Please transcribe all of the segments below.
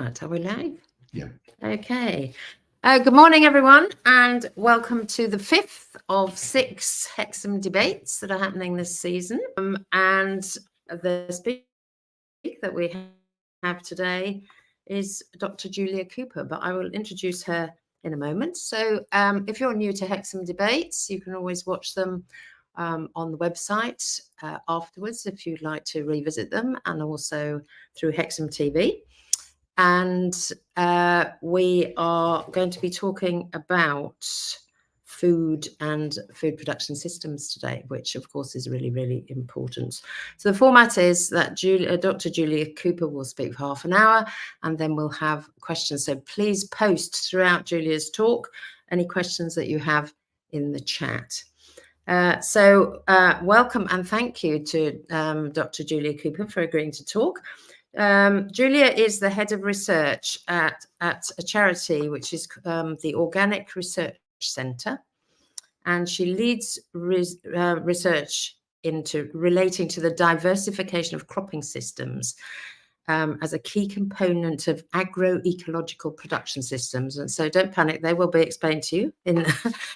start. Are we live? Yeah. Okay. Good morning, everyone, and welcome to the 5th of 6 Hexham debates that are happening this season. And the speaker that we have today is Dr. Julia Cooper, but I will introduce her in a moment. So if you're new to Hexham debates, you can always watch them on the website afterwards if you'd like to revisit them, and also through Hexham TV. And we are going to be talking about food and food production systems today, which of course is really, really important. So the format is that Dr. Julia Cooper will speak for half an hour, and then we'll have questions. So please post throughout Julia's talk any questions that you have in the chat. Welcome and thank you to Dr. Julia Cooper for agreeing to talk. Julia is the head of research at a charity which is the Organic Research Centre, and she leads research into relating to the diversification of cropping systems as a key component of agroecological production systems. And so don't panic, they will be explained to you in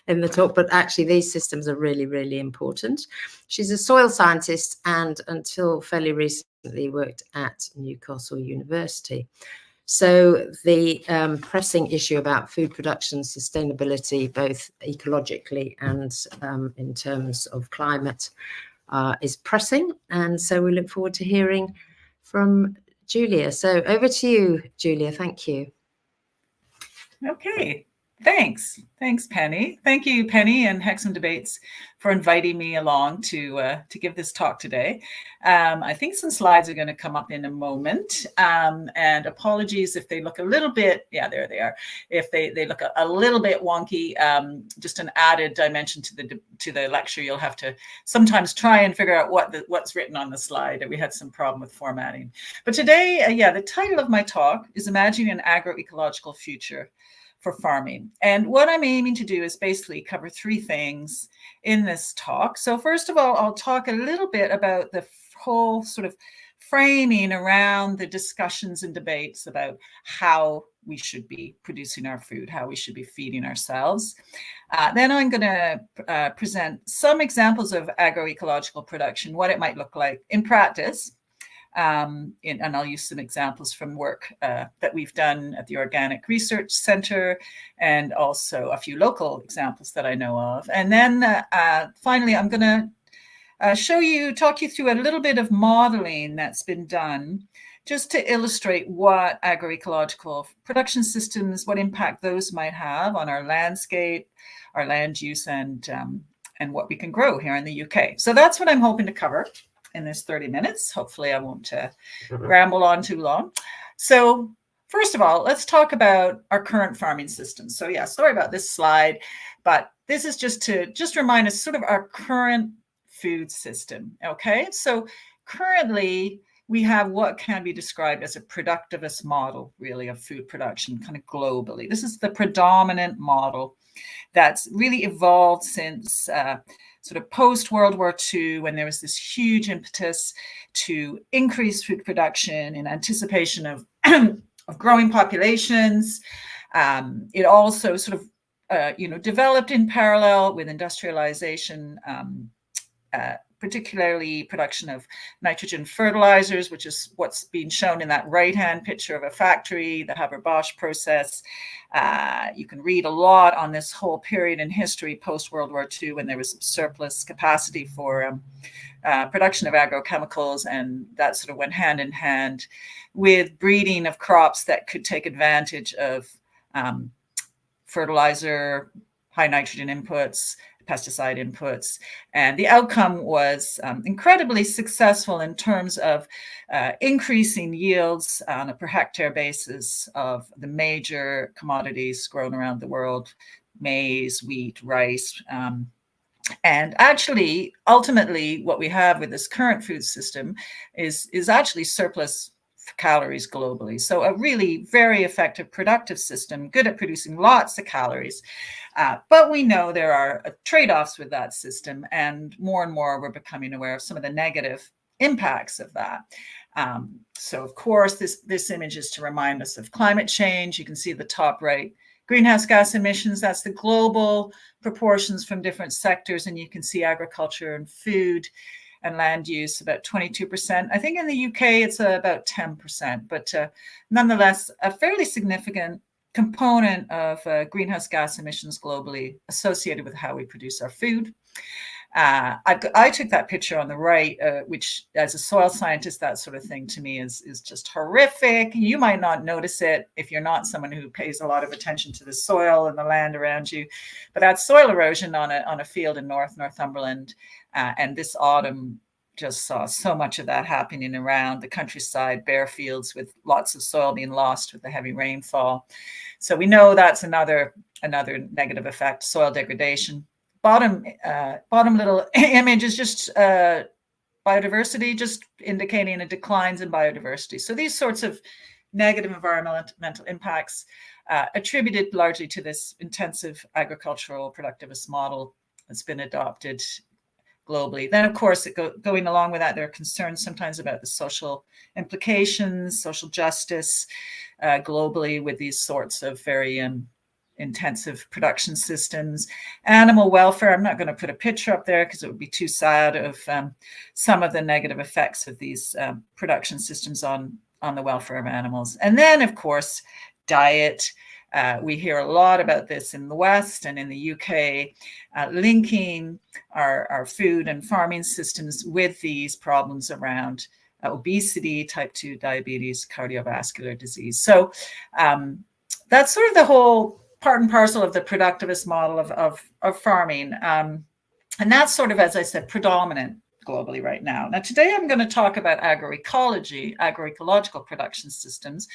the talk, but actually these systems are really, really important. She's a soil scientist and until fairly recently worked at Newcastle University. So the pressing issue about food production sustainability, both ecologically and in terms of climate, is pressing. And so we look forward to hearing from Julia. So over to you, Julia. Thank you. Okay, thanks. Thanks, Penny. Thank you, Penny and Hexham Debates, for inviting me along to give this talk today. I think some slides are going to come up in a moment. And apologies if they look a little bit, yeah, there they are. If they look a little bit wonky, just an added dimension to the lecture. You'll have to sometimes try and figure out what's written on the slide. We had some problem with formatting. But today, the title of my talk is Imagining an Agroecological Future for Farming. And what I'm aiming to do is basically cover three things in this talk. So first of all, I'll talk a little bit about the whole sort of framing around the discussions and debates about how we should be producing our food, how we should be feeding ourselves. Then I'm going to present some examples of agroecological production, what it might look like in practice. And I'll use some examples from work that we've done at the Organic Research Centre, and also a few local examples that I know of. And then finally, I'm going to talk you through a little bit of modelling that's been done just to illustrate what agroecological production systems, what impact those might have on our landscape, our land use, and what we can grow here in the UK. So that's what I'm hoping to cover in this 30 minutes. Hopefully I won't ramble on too long. So first of all, let's talk about our current farming systems. So yeah, sorry about this slide, but this is just to remind us sort of our current food system, okay? So currently we have what can be described as a productivist model, really, of food production kind of globally. This is the predominant model that's really evolved since sort of post-World War II, when there was this huge impetus to increase food production in anticipation of, of growing populations. It also sort of, developed in parallel with industrialization, particularly production of nitrogen fertilizers, which is what's being shown in that right-hand picture of a factory, the Haber-Bosch process. You can read a lot on this whole period in history post-World War II, when there was surplus capacity for production of agrochemicals, and that sort of went hand in hand with breeding of crops that could take advantage of fertilizer, high nitrogen inputs, pesticide inputs. And the outcome was incredibly successful in terms of increasing yields on a per hectare basis of the major commodities grown around the world: maize, wheat, rice. And actually, ultimately, what we have with this current food system is actually surplus calories globally. So a really very effective productive system, good at producing lots of calories. But we know there are trade-offs with that system, and more we're becoming aware of some of the negative impacts of that. So of course, this image is to remind us of climate change. You can see the top right, greenhouse gas emissions, that's the global proportions from different sectors. And you can see agriculture and food and land use about 22%. I think in the UK, it's about 10%, but nonetheless, a fairly significant component of greenhouse gas emissions globally associated with how we produce our food. I took that picture on the right, which as a soil scientist, that sort of thing to me is just horrific. You might not notice it if you're not someone who pays a lot of attention to the soil and the land around you, but that's soil erosion on a field in Northumberland. And this autumn just saw so much of that happening around the countryside, bare fields with lots of soil being lost with the heavy rainfall. So we know that's another negative effect, soil degradation. Bottom little image is just biodiversity, just indicating a declines in biodiversity. So these sorts of negative environmental impacts attributed largely to this intensive agricultural productivist model that's been adopted globally. Then, of course, going along with that, there are concerns sometimes about the social implications, social justice globally with these sorts of very intensive production systems. Animal welfare, I'm not going to put a picture up there because it would be too sad of some of the negative effects of these production systems on the welfare of animals. And then, of course, diet. We hear a lot about this in the West and in the UK, linking our food and farming systems with these problems around obesity, type 2 diabetes, cardiovascular disease. So that's sort of the whole part and parcel of the productivist model of farming. And that's sort of, as I said, predominant globally right now. Now, today I'm going to talk about agroecology, agroecological production systems,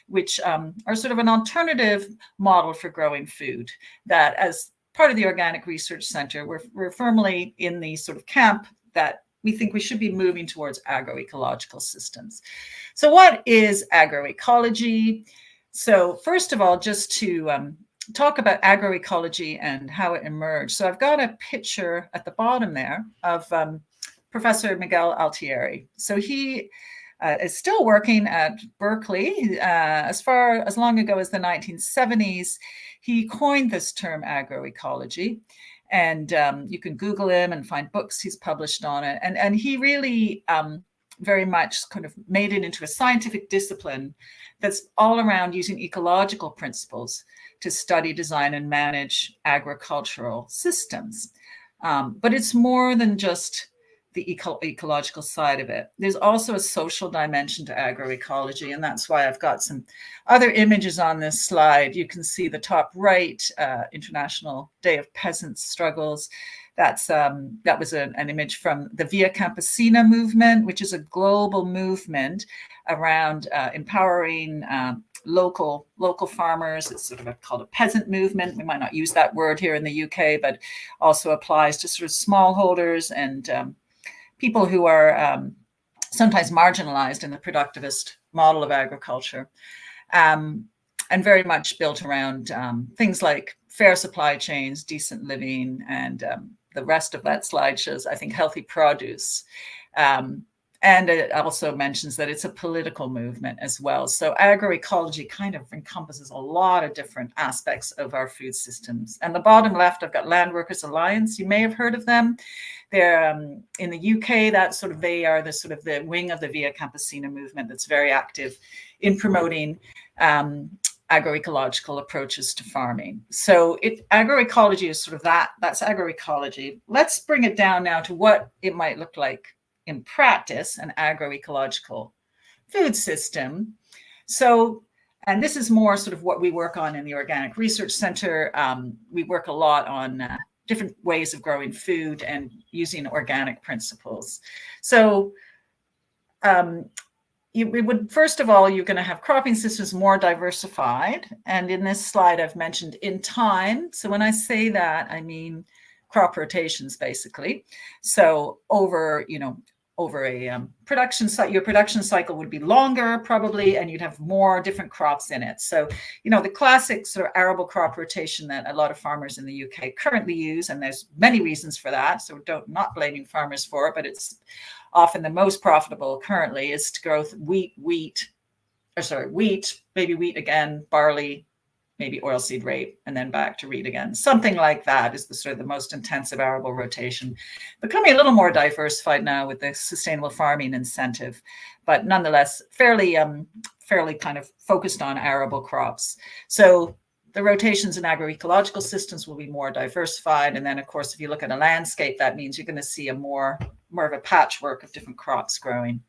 which are sort of an alternative model for growing food that, as part of the Organic Research Center, we're firmly in the sort of camp that we think we should be moving towards agroecological systems. So what is agroecology? So first of all, just to talk about agroecology and how it emerged. So I've got a picture at the bottom there of Professor Miguel Altieri. So he is still working at Berkeley. As long ago as the 1970s, he coined this term agroecology. And you can Google him and find books he's published on it. And he really very much kind of made it into a scientific discipline that's all around using ecological principles to study, design, and manage agricultural systems. But it's more than just the ecological side of it. There's also a social dimension to agroecology, and that's why I've got some other images on this slide. You can see the top right, International Day of Peasants Struggles. That was an image from the Via Campesina movement, which is a global movement around empowering local farmers. It's sort of called a peasant movement. We might not use that word here in the UK, but also applies to sort of smallholders and people who are sometimes marginalized in the productivist model of agriculture, and very much built around things like fair supply chains, decent living, and the rest of that slide shows, I think, healthy produce. And it also mentions that it's a political movement as well. So agroecology kind of encompasses a lot of different aspects of our food systems. And the bottom left, I've got Land Workers Alliance. You may have heard of them. They're in the UK. They are the sort of the wing of the Via Campesina movement that's very active in promoting agroecological approaches to farming. So agroecology is sort of that's agroecology. Let's bring it down now to what it might look like in practice, an agroecological food system. So, and this is more sort of what we work on in the Organic Research Center. We work a lot on different ways of growing food and using organic principles. So we would, first of all, you're going to have cropping systems more diversified. And in this slide, I've mentioned in time. So when I say that, I mean crop rotations, basically. So over, over a production cycle. Your production cycle would be longer probably, and you'd have more different crops in it. So, you know, the classic sort of arable crop rotation that a lot of farmers in the UK currently use, and there's many reasons for that, so not blaming farmers for it, but it's often the most profitable currently, is to grow wheat, maybe wheat again, barley, maybe oilseed rape, and then back to wheat again. Something like that is the sort of the most intensive arable rotation, becoming a little more diversified now with the sustainable farming incentive, but nonetheless fairly kind of focused on arable crops. So the rotations in agroecological systems will be more diversified. And then, of course, if you look at a landscape, that means you're going to see a more of a patchwork of different crops growing.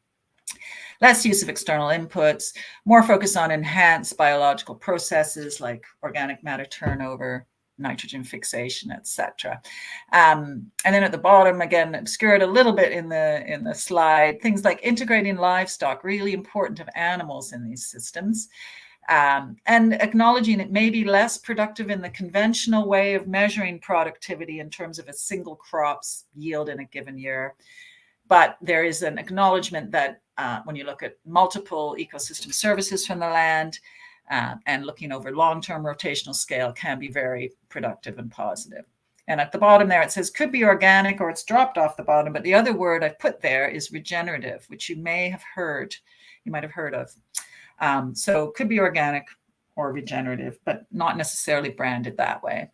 Less use of external inputs, more focus on enhanced biological processes like organic matter turnover, nitrogen fixation, etc. And then at the bottom, again, obscured a little bit in the slide, things like integrating livestock, really important to have animals in these systems. And acknowledging it may be less productive in the conventional way of measuring productivity in terms of a single crop's yield in a given year. But there is an acknowledgement that when you look at multiple ecosystem services from the land and looking over long-term rotational scale can be very productive and positive. And at the bottom there, it says could be organic, or it's dropped off the bottom. But the other word I've put there is regenerative, which you might have heard of. So could be organic or regenerative, but not necessarily branded that way.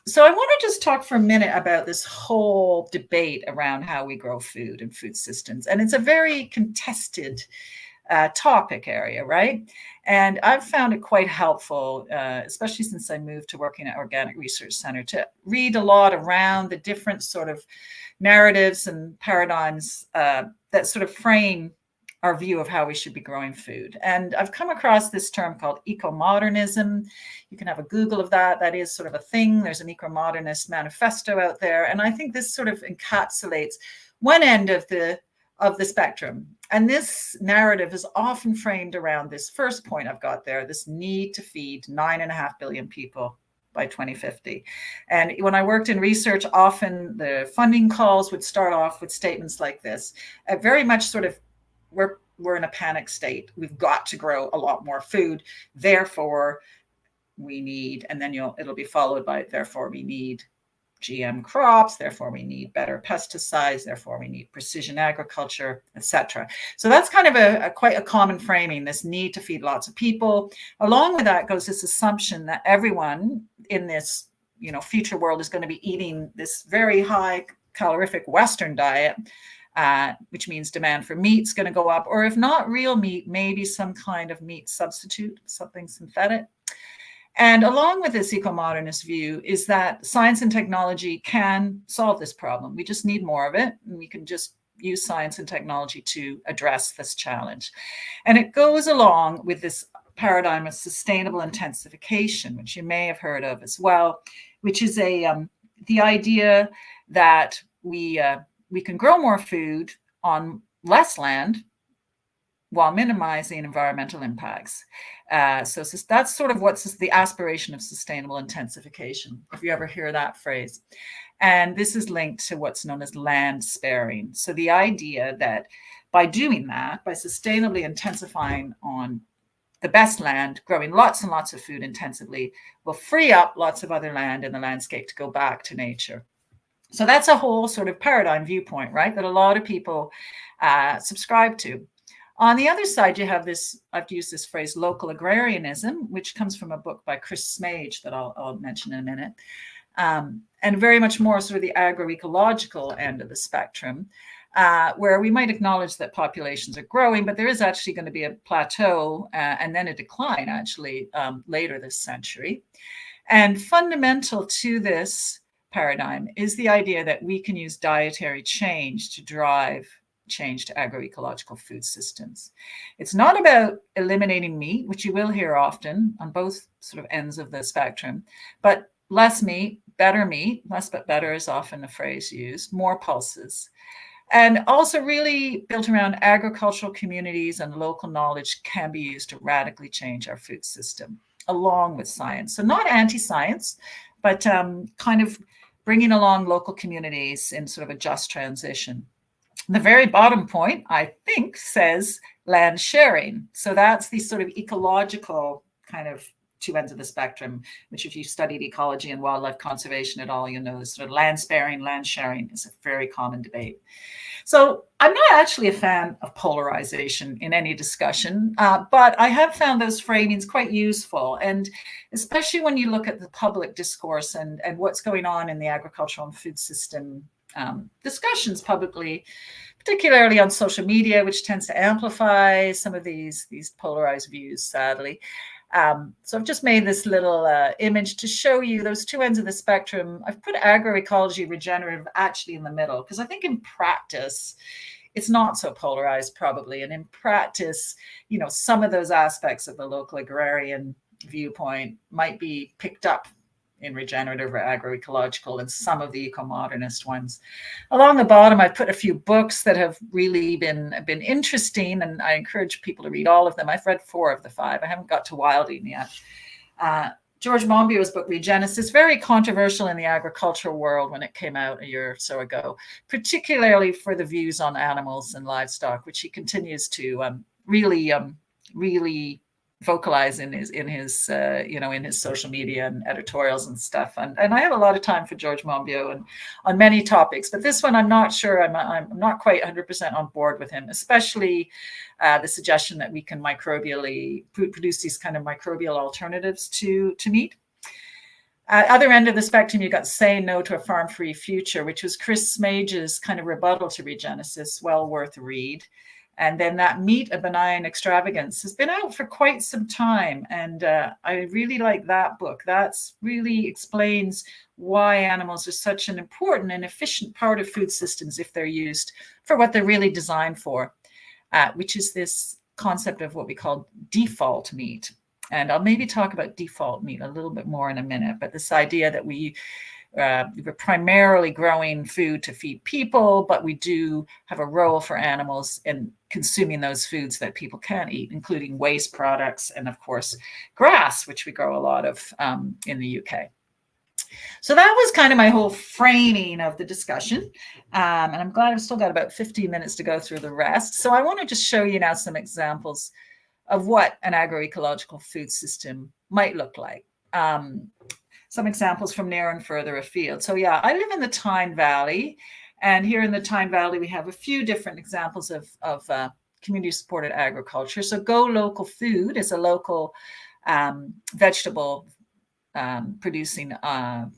So I want to just talk for a minute about this whole debate around how we grow food and food systems. And it's a very contested topic area, right? And I've found it quite helpful, especially since I moved to working at Organic Research Center, to read a lot around the different sort of narratives and paradigms that sort of frame our view of how we should be growing food. And I've come across this term called eco-modernism. You can have a Google of that. That is sort of a thing. There's an eco-modernist manifesto out there. And I think this sort of encapsulates one end of the spectrum. And this narrative is often framed around this first point I've got there, this need to feed 9.5 billion people by 2050. And when I worked in research, often the funding calls would start off with statements like this, very much sort of, we're in a panic state. We've got to grow a lot more food. Therefore, we need, and then it'll be followed by, therefore, we need GM crops. Therefore, we need better pesticides. Therefore, we need precision agriculture, etc. So that's kind of quite a common framing, this need to feed lots of people. Along with that goes this assumption that everyone in this, future world is going to be eating this very high calorific Western diet, which means demand for meat is going to go up, or if not real meat, maybe some kind of meat substitute, something synthetic. And along with this eco-modernist view is that science and technology can solve this problem. We just need more of it, and we can just use science and technology to address this challenge. And it goes along with this paradigm of sustainable intensification, which you may have heard of as well, which is the idea that we can grow more food on less land while minimizing environmental impacts. So that's sort of what's the aspiration of sustainable intensification, if you ever hear that phrase. And this is linked to what's known as land sparing. So the idea that by doing that, by sustainably intensifying on the best land, growing lots and lots of food intensively, will free up lots of other land in the landscape to go back to nature. So that's a whole sort of paradigm viewpoint, right, that a lot of people subscribe to. On the other side, you have this, I've used this phrase, local agrarianism, which comes from a book by Chris Smage that I'll mention in a minute, and very much more sort of the agroecological end of the spectrum, where we might acknowledge that populations are growing, but there is actually going to be a plateau and then a decline actually later this century. And fundamental to this paradigm is the idea that we can use dietary change to drive change to agroecological food systems. It's not about eliminating meat, which you will hear often on both sort of ends of the spectrum, but less meat, less but better is often a phrase used, more pulses. And also really built around agricultural communities and local knowledge can be used to radically change our food system along with science. So not anti-science, but kind of bringing along local communities in sort of a just transition. The very bottom point, I think, says land sharing. So that's the sort of ecological kind of two ends of the spectrum, which if you've studied ecology and wildlife conservation at all, you know, this sort of land sparing, land sharing is a very common debate. So I'm not actually a fan of polarization in any discussion, but I have found those framings quite useful. And especially when you look at the public discourse and what's going on in the agricultural and food system discussions publicly, particularly on social media, which tends to amplify some of these polarized views, sadly. So I've just made this little image to show you those two ends of the spectrum. I've put agroecology, regenerative actually in the middle, because I think in practice, it's not so polarized probably. And in practice, you know, some of those aspects of the local agrarian viewpoint might be picked up in regenerative or agroecological and some of the eco-modernist ones. Along the bottom, I've put a few books that have really been interesting, and I encourage people to read all of them. I've read 4 of the 5. I haven't got to Wilding yet. George Monbiot's book, Regenesis, very controversial in the agricultural world when it came out a year or so ago, particularly for the views on animals and livestock, which he continues to really vocalize in his you know, in his social media and editorials and stuff. And I have a lot of time for George Monbiot and on many topics, but this one I'm not sure, I'm not quite 100% on board with him, especially the suggestion that we can microbially produce these kind of microbial alternatives to meat. At other end of the spectrum, you got Say No to a Farm-Free Future, which was Chris Smage's kind of rebuttal to Regenesis, well worth a read. And then that Meat, a Benign Extravagance has been out for quite some time. And I really like that book. That's really explains why animals are such an important and efficient part of food systems if they're used for what they're really designed for, which is this concept of what we call default meat. And I'll maybe talk about default meat a little bit more in a minute, but this idea that we're primarily growing food to feed people, but we do have a role for animals in consuming those foods that people can't eat, including waste products and, of course, grass, which we grow a lot of in the UK. So that was kind of my whole framing of the discussion. And I'm glad I've still got about 15 minutes to go through the rest. So I want to just show you now some examples of what an agroecological food system might look like. Some examples from near and further afield. So yeah, I live in the Tyne Valley, and here in the Tyne Valley, we have a few different examples of community-supported agriculture. So Go Local Food is a local vegetable producing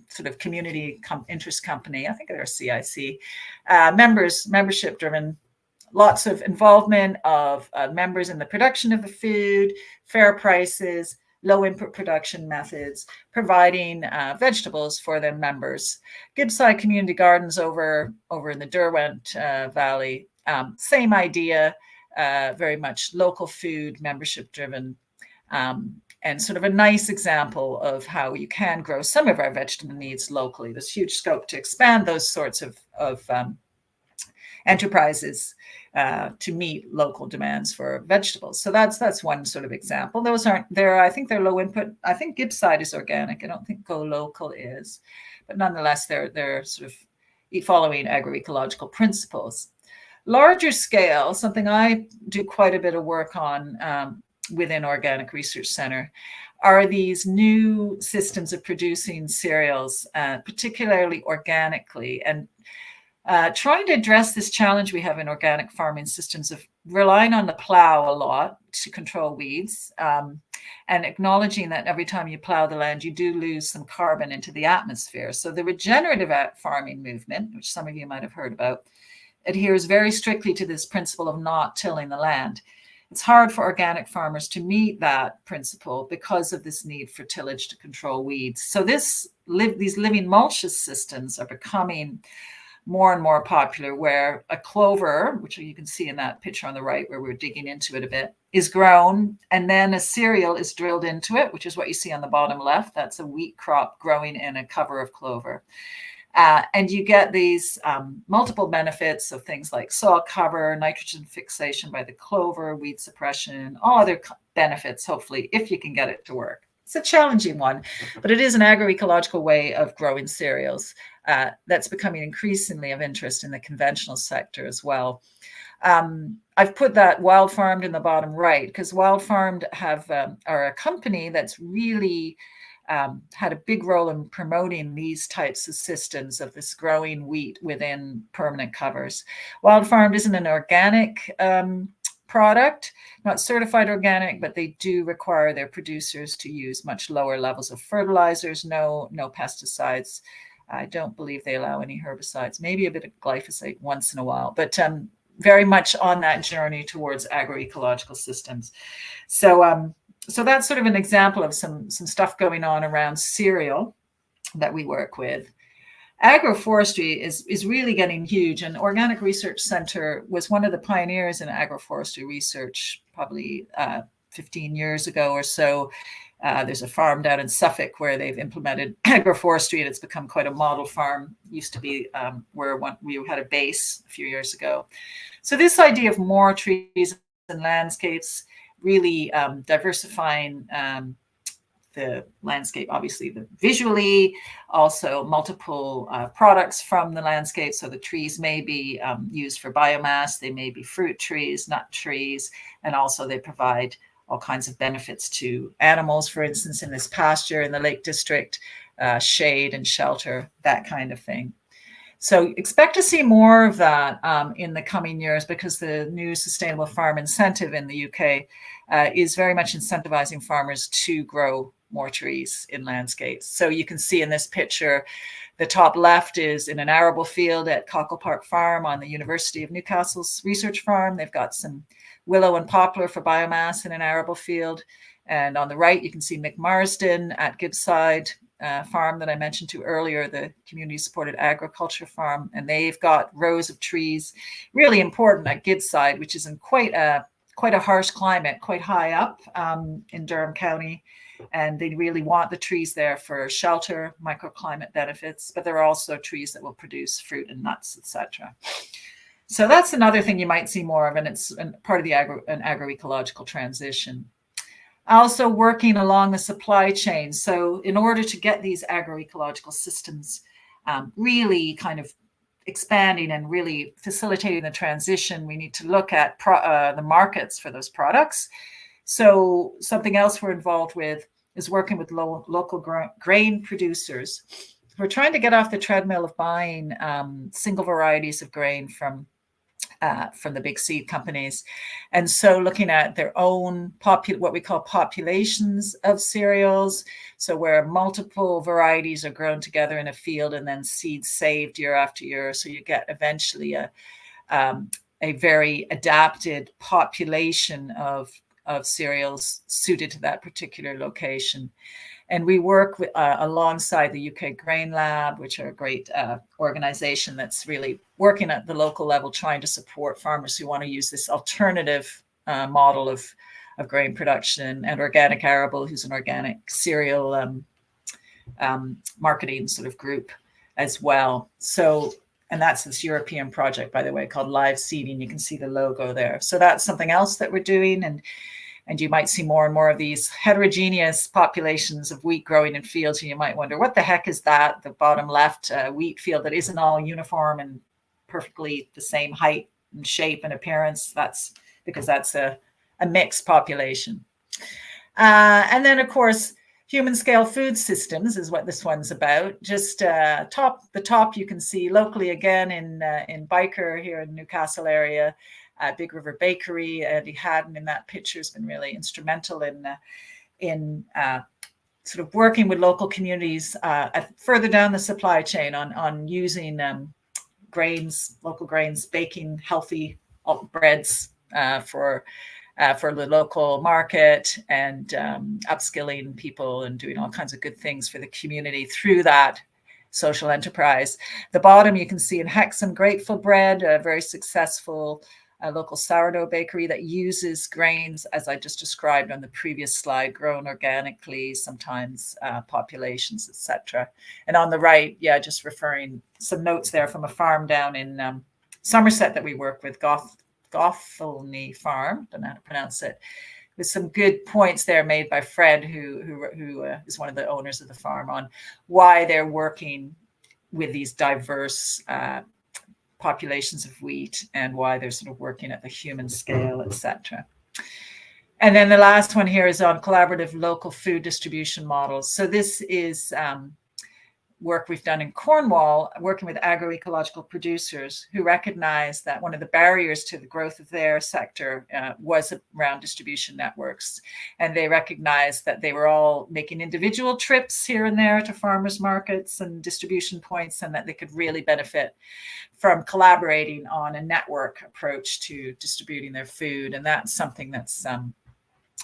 sort of community interest company. I think they're a CIC. Membership driven, lots of involvement of members in the production of the food, fair prices, low input production methods, providing vegetables for their members. Gibbside Community Gardens over in the Derwent Valley, same idea, very much local food, membership driven, and sort of a nice example of how you can grow some of our vegetable needs locally. There's huge scope to expand those sorts of enterprises to meet local demands for vegetables. So that's one sort of example. Those aren't there. I think they're low input. I think Gibbside is organic. I don't think Go Local is, but nonetheless, they're sort of following agroecological principles. Larger scale, something I do quite a bit of work on within Organic Research Center, are these new systems of producing cereals, particularly organically, and trying to address this challenge we have in organic farming systems of relying on the plow a lot to control weeds, and acknowledging that every time you plow the land, you do lose some carbon into the atmosphere. So the regenerative farming movement, which some of you might have heard about, adheres very strictly to this principle of not tilling the land. It's hard for organic farmers to meet that principle because of this need for tillage to control weeds. So these living mulch systems are becoming more and more popular, where a clover, which you can see in that picture on the right where we're digging into it a bit, is grown, and then a cereal is drilled into it, which is what you see on the bottom left. That's a wheat crop growing in a cover of clover. And you get these multiple benefits of things like soil cover, nitrogen fixation by the clover, weed suppression, all other benefits, hopefully, if you can get it to work. It's a challenging one, but it is an agroecological way of growing cereals. that's becoming increasingly of interest in the conventional sector as well. I've put that Wild Farmed in the bottom right because Wild Farmed are a company that's really had a big role in promoting these types of systems of this growing wheat within permanent covers. Wild Farmed isn't an organic product, not certified organic, but they do require their producers to use much lower levels of fertilizers, no pesticides. I don't believe they allow any herbicides, maybe a bit of glyphosate once in a while, but very much on that journey towards agroecological systems. So that's sort of an example of some stuff going on around cereal that we work with. Agroforestry is really getting huge, and Organic Research Center was one of the pioneers in agroforestry research probably 15 years ago or so. There's a farm down in Suffolk where they've implemented agroforestry, and it's become quite a model farm. It used to be where we had a base a few years ago. So this idea of more trees and landscapes, really diversifying the landscape, obviously visually, also multiple products from the landscape. So the trees may be used for biomass, they may be fruit trees, nut trees, and also they provide all kinds of benefits to animals, for instance, in this pasture in the Lake District, shade and shelter, that kind of thing. So expect to see more of that in the coming years, because the new Sustainable Farm Incentive in the UK is very much incentivizing farmers to grow more trees in landscapes. So you can see in this picture, the top left is in an arable field at Cockle Park Farm on the University of Newcastle's research farm. They've got some willow and poplar for biomass in an arable field. And on the right, you can see McMarsden at Gibbside farm that I mentioned to earlier, the community supported agriculture farm. And they've got rows of trees, really important at Gibbside, which is in quite a harsh climate, quite high up in Durham County. And they really want the trees there for shelter, microclimate benefits, but there are also trees that will produce fruit and nuts, etc. So that's another thing you might see more of, and it's part of an agroecological transition. Also working along the supply chain. So in order to get these agroecological systems really kind of expanding and really facilitating the transition, we need to look at the markets for those products. So something else we're involved with is working with local grain producers. We're trying to get off the treadmill of buying single varieties of grain from the big seed companies. And so looking at their own what we call populations of cereals. So where multiple varieties are grown together in a field and then seeds saved year after year. So you get eventually a very adapted population of cereals suited to that particular location. And we work with, alongside the UK Grain Lab, which are a great organization that's really working at the local level, trying to support farmers who want to use this alternative model of grain production, and Organic Arable, who's an organic cereal marketing sort of group as well. So, and that's this European project, by the way, called Live Seeding. You can see the logo there. So that's something else that we're doing. And you might see more and more of these heterogeneous populations of wheat growing in fields. And you might wonder, what the heck is that? The bottom left wheat field that isn't all uniform and perfectly the same height and shape and appearance. That's because that's a mixed population. And then, of course, human scale food systems is what this one's about. Just the top you can see locally again in Biker here in Newcastle area. Big River Bakery, Andy Haddon in that picture has been really instrumental in sort of working with local communities further down the supply chain on using local grains, baking healthy breads for the local market, and upskilling people and doing all kinds of good things for the community through that social enterprise. The bottom you can see in Hexham, Grateful Bread, a very successful local sourdough bakery that uses grains, as I just described on the previous slide, grown organically, sometimes populations, etc. And on the right, just referring some notes there from a farm down in Somerset that we work with, Gothelney Farm, don't know how to pronounce it, with some good points there made by Fred, who is one of the owners of the farm, on why they're working with these diverse populations of wheat, and why they're sort of working at the human scale, etc. And then the last one here is on collaborative local food distribution models. So this is work we've done in Cornwall, working with agroecological producers who recognize that one of the barriers to the growth of their sector was around distribution networks. And they recognized that they were all making individual trips here and there to farmers markets and distribution points, and that they could really benefit from collaborating on a network approach to distributing their food. And that's something that's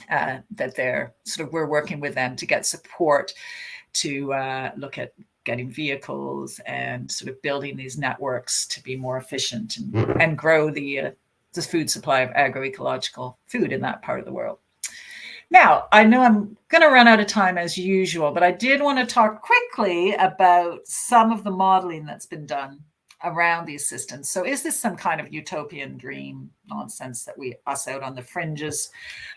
that they're sort of, we're working with them to get support to look at getting vehicles and sort of building these networks to be more efficient and grow the food supply of agroecological food in that part of the world. Now, I know I'm going to run out of time as usual, but I did want to talk quickly about some of the modeling that's been done around these systems. So is this some kind of utopian dream nonsense that us out on the fringes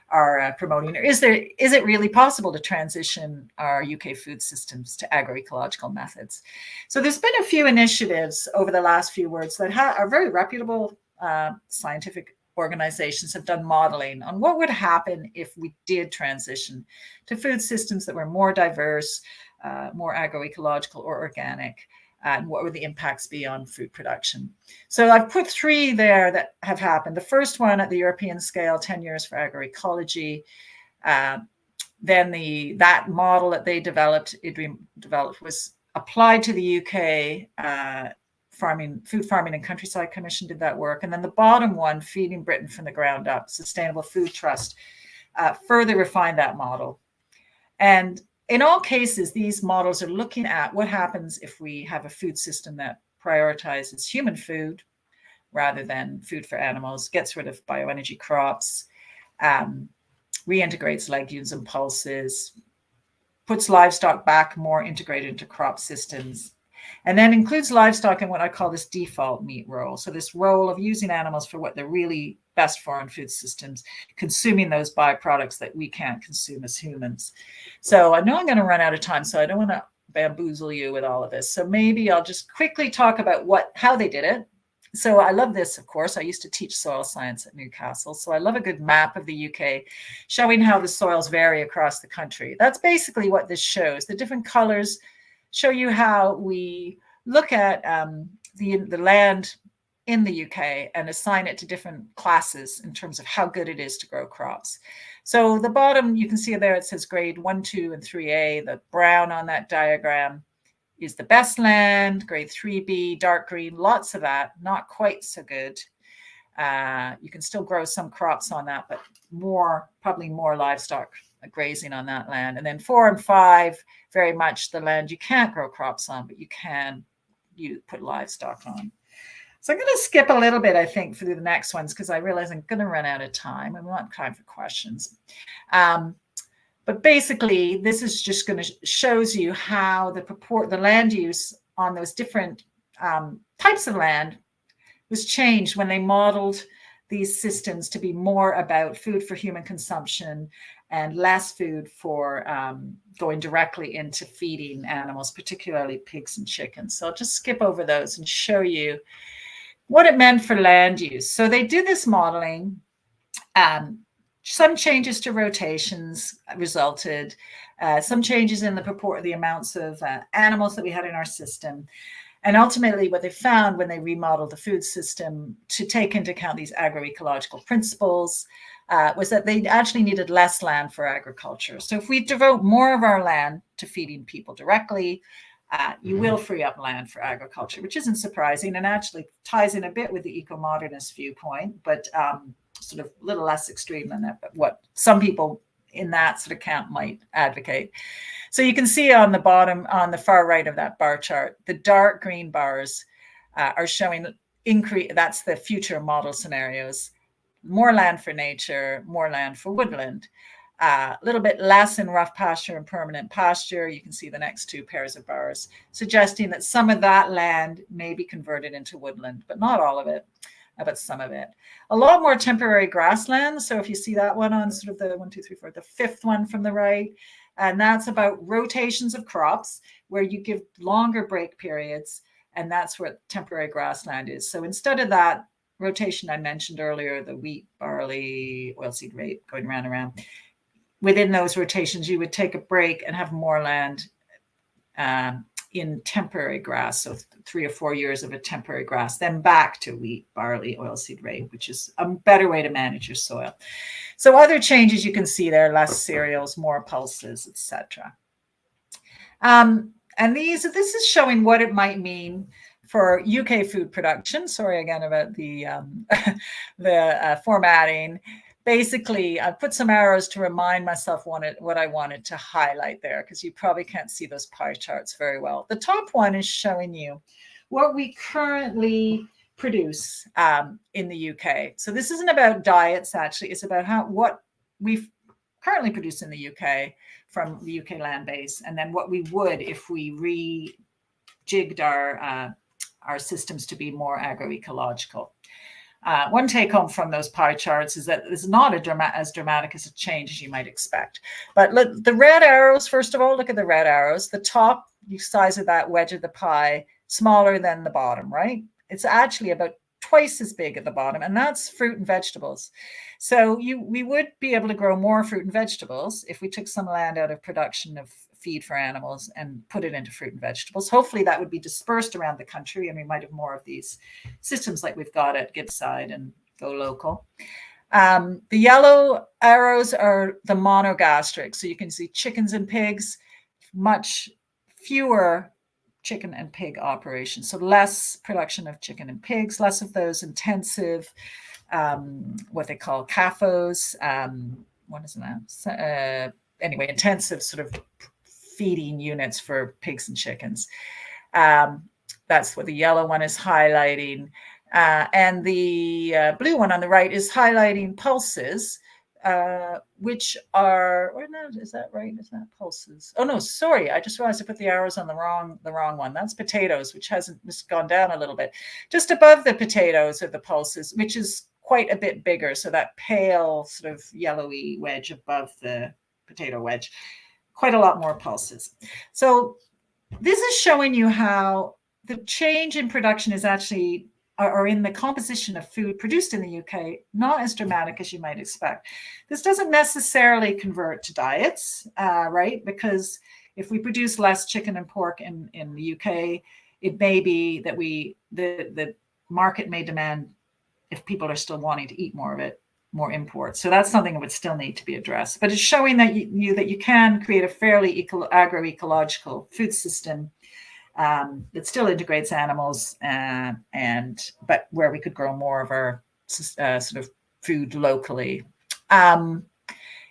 are promoting? Or is it really possible to transition our UK food systems to agroecological methods? So there's been a few initiatives over the last few years that are very reputable scientific organizations have done modeling on what would happen if we did transition to food systems that were more diverse, more agroecological or organic. And what would the impacts be on food production? So I've put 3 there that have happened. The first one at the European scale, 10 years for agroecology. Then that model that they developed was applied to the UK Food Farming and Countryside Commission did that work. And then the bottom one, Feeding Britain from the Ground Up, Sustainable Food Trust, further refined that model. And in all cases, these models are looking at what happens if we have a food system that prioritizes human food rather than food for animals, gets rid of bioenergy crops, reintegrates legumes and pulses, puts livestock back more integrated into crop systems, and then includes livestock in what I call this default meat role. So this role of using animals for what they're really best for in food systems, consuming those byproducts that we can't consume as humans. So I know I'm going to run out of time, so I don't want to bamboozle you with all of this. So maybe I'll just quickly talk about how they did it. So I love this, of course. I used to teach soil science at Newcastle. So I love a good map of the UK showing how the soils vary across the country. That's basically what this shows. The different colors show you how we look at the land in the UK and assign it to different classes in terms of how good it is to grow crops. So the bottom, you can see there, it says grade 1, 2, and 3A. The brown on that diagram is the best land. Grade 3B, dark green, lots of that, not quite so good. You can still grow some crops on that, but probably more livestock grazing on that land. And then 4 and 5, very much the land you can't grow crops on, but you put livestock on. So I'm going to skip a little bit, I think, through the next ones because I realize I'm going to run out of time. I'm not time for questions. But basically, this is just going to shows you how the land use on those different types of land was changed when they modeled these systems to be more about food for human consumption and less food for going directly into feeding animals, particularly pigs and chickens. So I'll just skip over those and show you what it meant for land use. So they did this modeling. Some changes to rotations resulted, some changes in the amounts of animals that we had in our system. And ultimately, what they found when they remodeled the food system to take into account these agroecological principles was that they actually needed less land for agriculture. So if we devote more of our land to feeding people directly, you will free up land for agriculture, which isn't surprising and actually ties in a bit with the eco-modernist viewpoint, but sort of a little less extreme than that, but what some people in that sort of camp might advocate. So you can see on the bottom, on the far right of that bar chart, the dark green bars are showing increase. That's the future model scenarios. More land for nature, more land for woodland. A little bit less in rough pasture and permanent pasture. You can see the next 2 pairs of bars, suggesting that some of that land may be converted into woodland, but not all of it, but some of it. A lot more temporary grassland. So if you see that one on sort of the 1, 2, 3, 4, the 5th one from the right, And that's about rotations of crops where you give longer break periods. And that's what temporary grassland is. So instead of that rotation I mentioned earlier, the wheat, barley, oilseed rape going round and round, within those rotations, you would take a break and have more land in temporary grass. So 3 or 4 years of a temporary grass, then back to wheat, barley, oilseed rape, which is a better way to manage your soil. So other changes you can see there: less cereals, more pulses, etc. And this is showing what it might mean for UK food production. Sorry again about the formatting. Basically, I put some arrows to remind myself what I wanted to highlight there, because you probably can't see those pie charts very well. The top one is showing you what we currently produce in the UK. So this isn't about diets, actually. It's about what we currently produce in the UK from the UK land base, and then what we would if we rejigged our systems to be more agroecological. One take home from those pie charts is that it's not as dramatic as a change as you might expect. But the red arrows, first of all, look at the red arrows. The top size of that wedge of the pie, smaller than the bottom, right? It's actually about twice as big at the bottom, and that's fruit and vegetables. So we would be able to grow more fruit and vegetables if we took some land out of production of feed for animals and put it into fruit and vegetables. Hopefully that would be dispersed around the country, and we might have more of these systems like we've got at Gibbside and Go Local. The yellow arrows are the monogastric. So you can see chickens and pigs, much fewer chicken and pig operations. So less production of chicken and pigs, less of those intensive, what they call CAFOs. What is that? Anyway, intensive sort of feeding units for pigs and chickens. That's what the yellow one is highlighting. And the blue one on the right is highlighting pulses, which are, or no, is that right? Is that pulses? Oh no, sorry. I just realized I put the arrows on the wrong one. That's potatoes, which hasn't just gone down a little bit. Just above the potatoes are the pulses, which is quite a bit bigger. So that pale sort of yellowy wedge above the potato wedge, quite a lot more pulses. So this is showing you how the change in production is actually, or in the composition of food produced in the UK, not as dramatic as you might expect. This doesn't necessarily convert to diets, right? Because if we produce less chicken and pork in the UK, it may be that the market may demand, if people are still wanting to eat more of it, more imports. So that's something that would still need to be addressed. But it's showing that you can create a fairly agroecological food system that still integrates animals, but where we could grow more of our sort of food locally.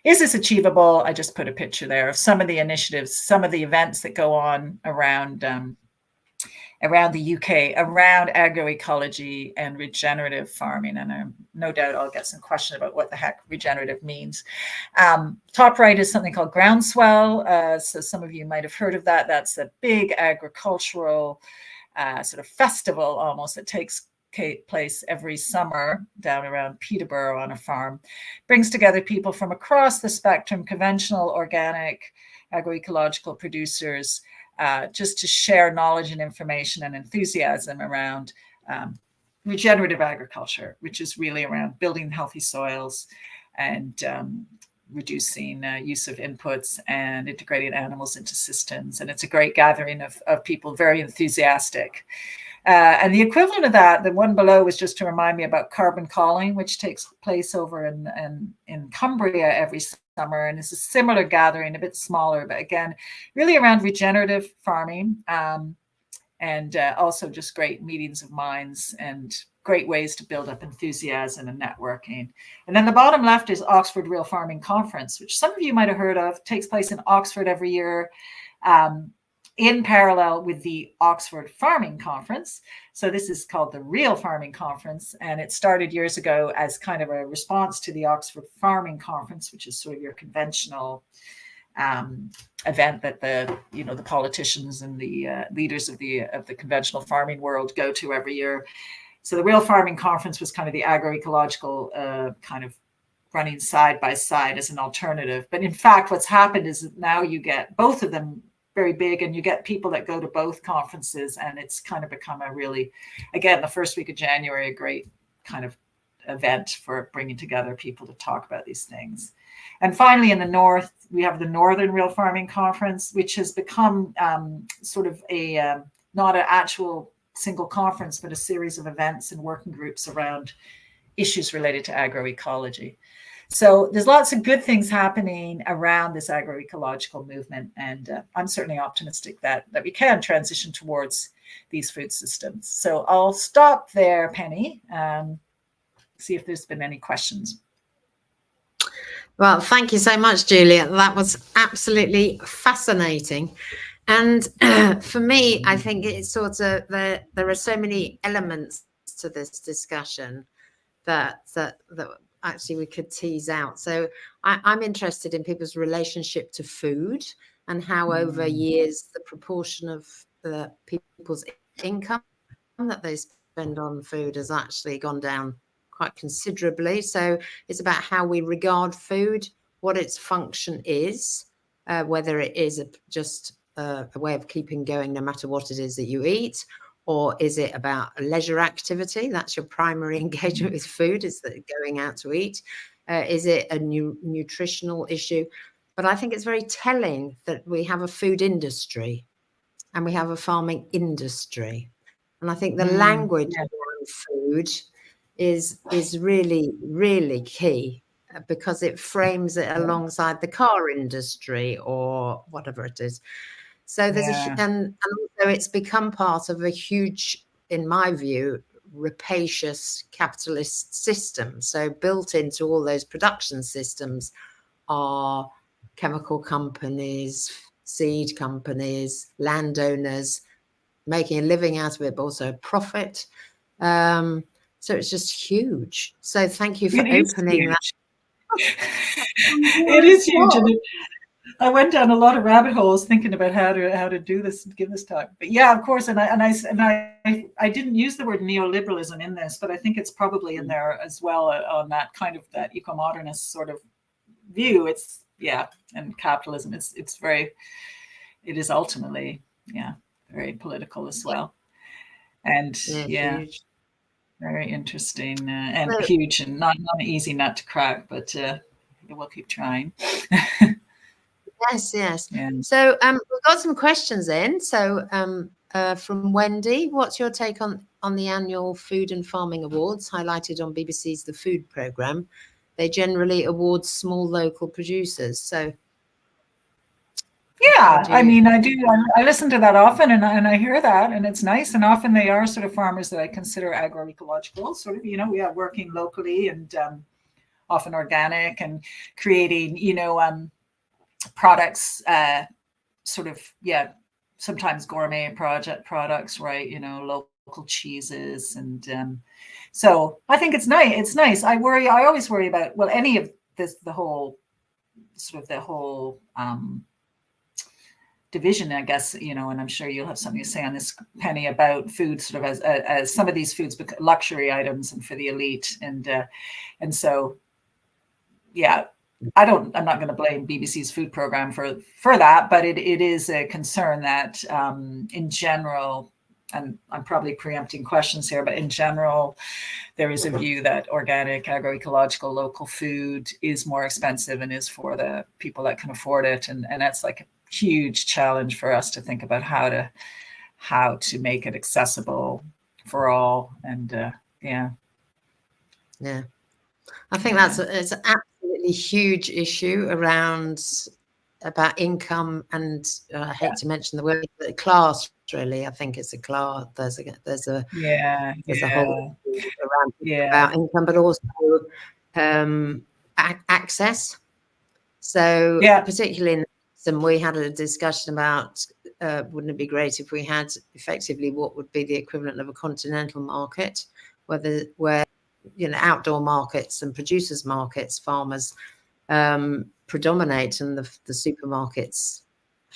Is this achievable? I just put a picture there of some of the initiatives, some of the events that go on around the UK, around agroecology and regenerative farming. And no doubt I'll get some question about what the heck regenerative means. Top right is something called Groundswell. So some of you might have heard of that. That's a big agricultural sort of festival almost that takes place every summer down around Peterborough on a farm. Brings together people from across the spectrum, conventional, organic, agroecological producers, just to share knowledge and information and enthusiasm around regenerative agriculture, which is really around building healthy soils and reducing use of inputs and integrating animals into systems. And it's a great gathering of people, very enthusiastic. And the equivalent of that, the one below, was just to remind me about carbon calling, which takes place over in Cumbria every summer, and it's a similar gathering, a bit smaller, but again, really around regenerative farming, and also just great meetings of minds and great ways to build up enthusiasm and networking. And then the bottom left is Oxford Real Farming Conference, which some of you might have heard of, takes place in Oxford every year, in parallel with the Oxford Farming Conference. So this is called the Real Farming Conference, and it started years ago as kind of a response to the Oxford Farming Conference, which is sort of your conventional event that the politicians and the leaders of the conventional farming world go to every year. So the Real Farming Conference was kind of the agroecological kind of running side by side as an alternative. But in fact, what's happened is that now you get both of them very big, and you get people that go to both conferences, and it's kind of become a really, again, the first week of January, a great kind of event for bringing together people to talk about these things. And finally, in the north, we have the Northern Real Farming Conference, which has become sort of a not an actual single conference, but a series of events and working groups around issues related to agroecology. So there's lots of good things happening around this agroecological movement, and I'm certainly optimistic that we can transition towards these food systems. So I'll stop there, Penny. See if there's been any questions. Well, thank you so much, Julia. That was absolutely fascinating. And for me, I think it's sort of there are so many elements to this discussion that actually we could tease out. So I'm interested in people's relationship to food and how over years the proportion of people's income that they spend on food has actually gone down quite considerably. So it's about how we regard food, what its function is, whether it is just a way of keeping going no matter what it is that you eat, or is it about a leisure activity? That's your primary engagement with food, is that going out to eat? Is it a nutritional issue? But I think it's very telling that we have a food industry and we have a farming industry. And I think the language around food is really, really key, because it frames it alongside the car industry or whatever it is. So there's and also it's become part of a huge, in my view, rapacious capitalist system. So built into all those production systems are chemical companies, seed companies, landowners making a living out of it, but also a profit. So it's just huge. So thank you for opening that. It is huge. And I went down a lot of rabbit holes thinking about how to do this and give this talk. But yeah, of course, and I didn't use the word neoliberalism in this, but I think it's probably in there as well, on that kind of that eco-modernist sort of view. It's and capitalism. It is ultimately very political as well, and huge. Very interesting and huge, and not an easy nut to crack, but we'll keep trying. Yes. Yeah. So we've got some questions in. So from Wendy, what's your take on the annual Food and Farming Awards highlighted on BBC's The Food Programme? They generally award small local producers. So yeah, I mean, I do. I listen to that often, and I hear that, and it's nice. And often they are sort of farmers that I consider agroecological, sort of. We are working locally and often organic, and creating, products, sort of, sometimes gourmet products, right? Local cheeses, and so I think it's nice. It's nice. I always worry about any of this, the whole division, I guess, and I'm sure you'll have something to say on this, Penny, about food sort of as some of these foods become luxury items and for the elite, and so I'm not going to blame BBC's food program for that, but it is a concern that in general, and I'm probably preempting questions here, but in general, there is a view that organic, agroecological, local food is more expensive and is for the people that can afford it, and that's like a huge challenge for us to think about how to make it accessible for all, and I think it's an absolutely huge issue about income, and I hate to mention the word class. Really, I think it's a class. There's a whole around about income, but also access. So particularly in we had a discussion about wouldn't it be great if we had effectively what would be the equivalent of a continental market, where outdoor markets and producers markets, farmers predominate, and the supermarkets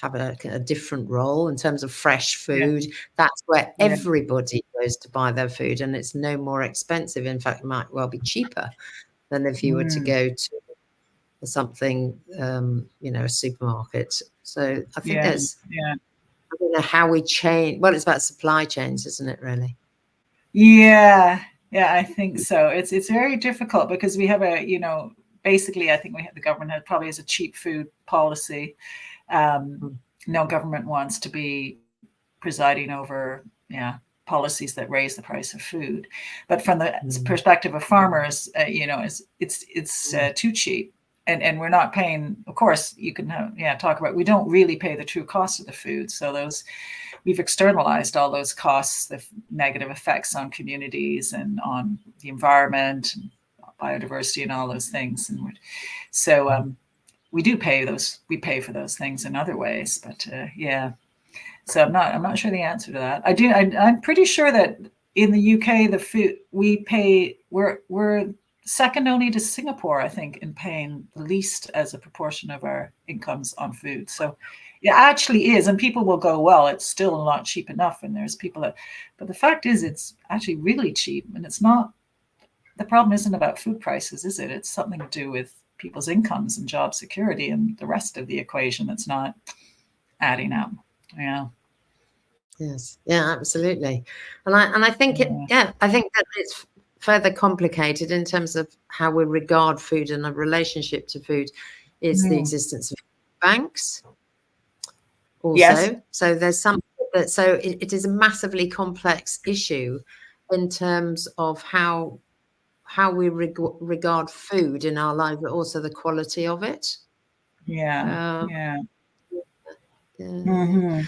have a different role in terms of fresh food. That's where everybody goes to buy their food, and it's no more expensive. In fact, it might well be cheaper than if you were to go to something, a supermarket. So I think Yeah. there's, Yeah. I don't know how we change. Well, it's about supply chains, isn't it, really? Yeah. Yeah, I think so. It's very difficult because we have basically, I think the government probably has a cheap food policy. No government wants to be presiding over, policies that raise the price of food. But from the perspective of farmers, it's too cheap. And we're not paying, of course, you can talk about, we don't really pay the true cost of the food. So we've externalized all those costs, the negative effects on communities and on the environment, and biodiversity, and all those things. And we do we pay for those things in other ways, but so I'm not sure the answer to that. I'm pretty sure that in the UK, the food we're second only to Singapore, I think, in paying the least as a proportion of our incomes on food. So it actually is, and people will go, well, it's still not cheap enough. And there's people but the fact is, it's actually really cheap, and it's not. The problem isn't about food prices, is it? It's something to do with people's incomes and job security and the rest of the equation that's not adding up. Yeah. Yes. Yeah, absolutely. And I think I think that it's further complicated in terms of how we regard food and a relationship to food is the existence of banks also. Yes. So there's something it is a massively complex issue in terms of how we regard food in our lives, but also the quality of it. Yeah. Yeah. Mm-hmm.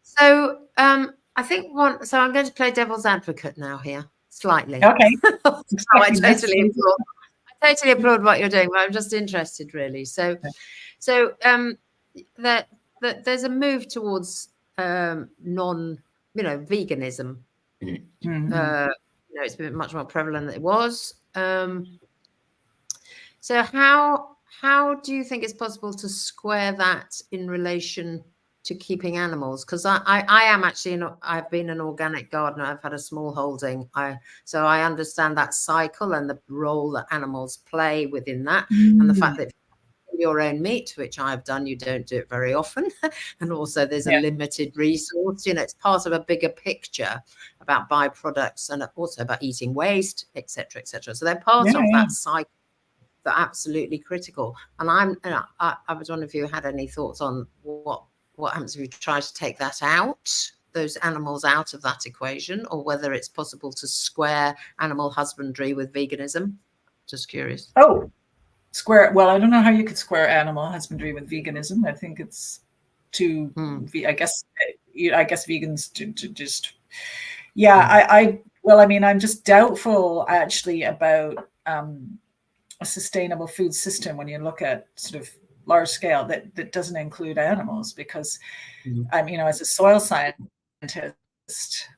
So I think so I'm going to play devil's advocate now here, slightly. Okay. I totally applaud what you're doing, but I'm just interested, really. So that there's a move towards veganism. It's been much more prevalent than it was. So how do you think it's possible to square that in relation to keeping animals? Because I am actually I've been an organic gardener. I've had a small holding. So I understand that cycle and the role that animals play within that, and the fact that your own meat, which I've done, you don't do it very often, and also there's a limited resource. It's part of a bigger picture about byproducts and also about eating waste, etc., etc. So they're part of that cycle. They're absolutely critical. And I was wondering if you had any thoughts on what happens if you try to take that out, those animals out of that equation, or whether it's possible to square animal husbandry with veganism. Just curious. Well, I don't know how you could square animal husbandry with veganism. I think it's too. I guess vegans to just. Yeah, well, I mean, I'm just doubtful actually about a sustainable food system when you look at sort of large scale that doesn't include animals, because as a soil scientist,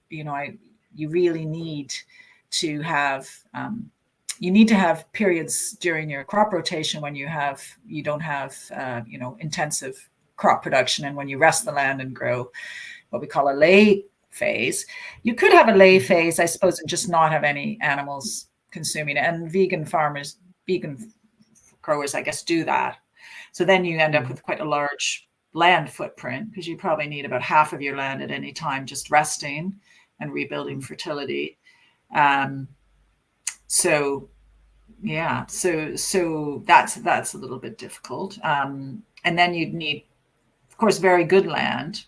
you really need to have periods during your crop rotation when you don't have intensive crop production, and when you rest the land and grow what we call a lay phase. You could have a lay phase, I suppose, and just not have any animals consuming it. And vegan growers, I guess, do that. So then you end up with quite a large land footprint, because you probably need about half of your land at any time just resting and rebuilding fertility. So that's a little bit difficult. And then you'd need, of course, very good land,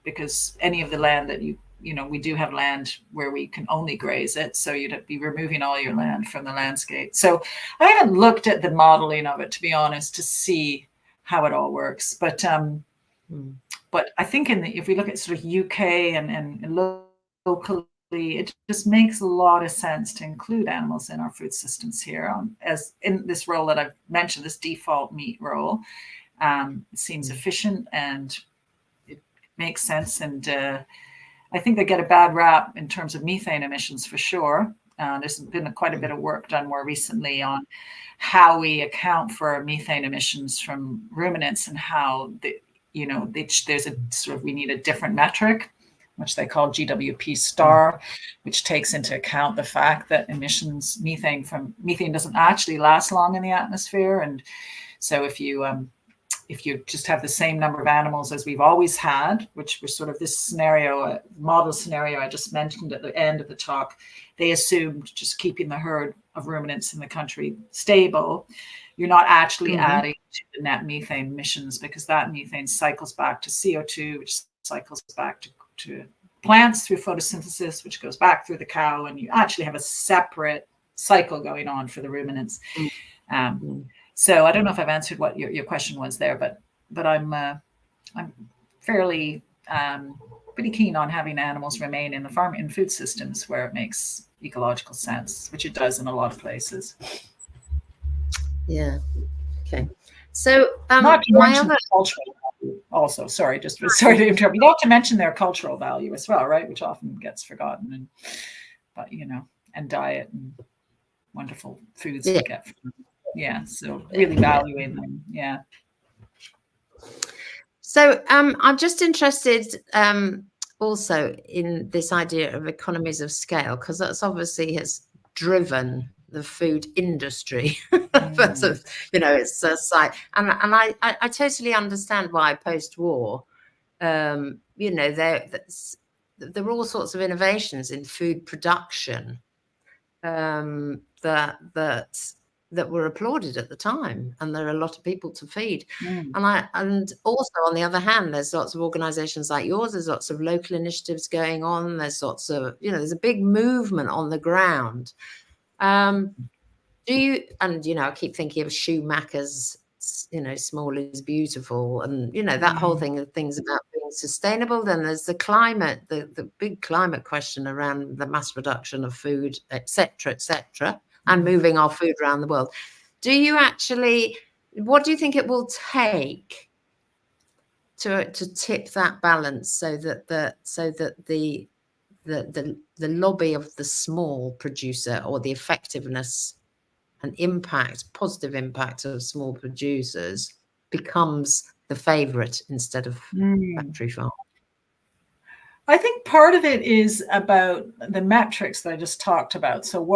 because any of the land that we do have land where we can only graze it. So you'd be removing all your land from the landscape. So I haven't looked at the modeling of it, to be honest, to see how it all works. But I think if we look at sort of UK and locally, it just makes a lot of sense to include animals in our food systems here, as in this role that I've mentioned, this default meat role. It seems efficient and it makes sense. And I think they get a bad rap in terms of methane emissions, for sure. There's been quite a bit of work done more recently on how we account for methane emissions from ruminants, and how there's a sort of, we need a different metric which they call GWP star, which takes into account the fact that methane doesn't actually last long in the atmosphere. And so if you just have the same number of animals as we've always had, which was sort of this scenario, model scenario I just mentioned at the end of the talk, they assumed just keeping the herd of ruminants in the country stable, you're not actually adding to the net methane emissions, because that methane cycles back to CO2, which cycles back to plants through photosynthesis, which goes back through the cow, and you actually have a separate cycle going on for the ruminants. So I don't know if I've answered what your question was there, but I'm fairly pretty keen on having animals remain in food systems where it makes ecological sense, which it does in a lot of places. Yeah. Okay. So not to mention the cultural value also. Sorry to interrupt. Not to mention their cultural value as well, right? Which often gets forgotten, and diet and wonderful foods we get from them. Yeah. So really valuing them. Yeah. So I'm just interested also in this idea of economies of scale, because that's obviously has driven the food industry. It's a site, and I totally understand why post-war, there were all sorts of innovations in food production that were applauded at the time, and there are a lot of people to feed. And also on the other hand, there's lots of organizations like yours, there's lots of local initiatives going on, there's lots of, there's a big movement on the ground. I keep thinking of Schumacher's, small is beautiful, and that whole thing of things about being sustainable. Then there's the climate, the big climate question around the mass production of food, etc., and moving our food around the world. What do you think it will take to tip that balance so that the lobby of the small producer, or the effectiveness and positive impact of small producers, becomes the favorite instead of factory farm? I think part of it is about the metrics that I just talked about. So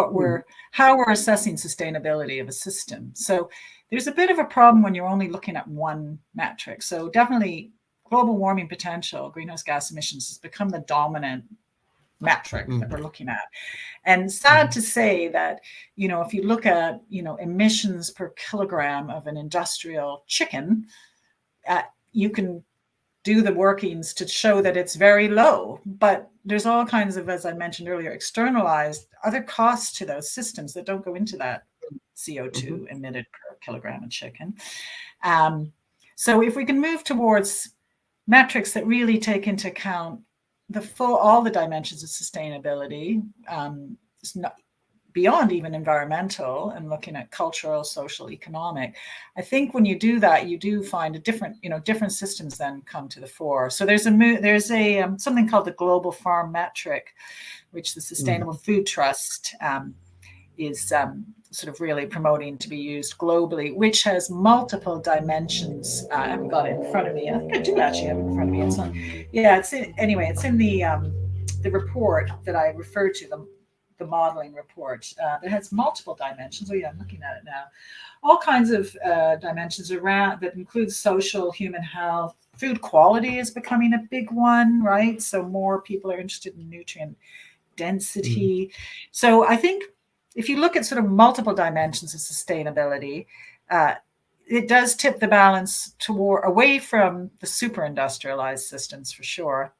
how we're assessing sustainability of a system. So there's a bit of a problem when you're only looking at one metric. So definitely global warming potential, greenhouse gas emissions, has become the dominant metric that we're looking at. And sad to say that, if you look at, emissions per kilogram of an industrial chicken, you can do the workings to show that it's very low, but there's all kinds of, as I mentioned earlier, externalized other costs to those systems that don't go into that CO2 emitted per kilogram of chicken. So if we can move towards metrics that really take into account all the dimensions of sustainability, it's not beyond even environmental, and looking at cultural, social, economic. I think when you do that, you do find different systems then come to the fore. So there's something called the Global Farm Metric, which the Sustainable Food Trust is sort of really promoting to be used globally, which has multiple dimensions. I haven't got it in front of me. I think I do actually have it in front of me. It's in the report that I referred to, the modeling report. It has multiple dimensions. Oh yeah, I'm looking at it now. All kinds of dimensions around that includes social, human health. Food quality is becoming a big one, right? So more people are interested in nutrient density. So I think if you look at sort of multiple dimensions of sustainability, it does tip the balance away from the super industrialized systems for sure,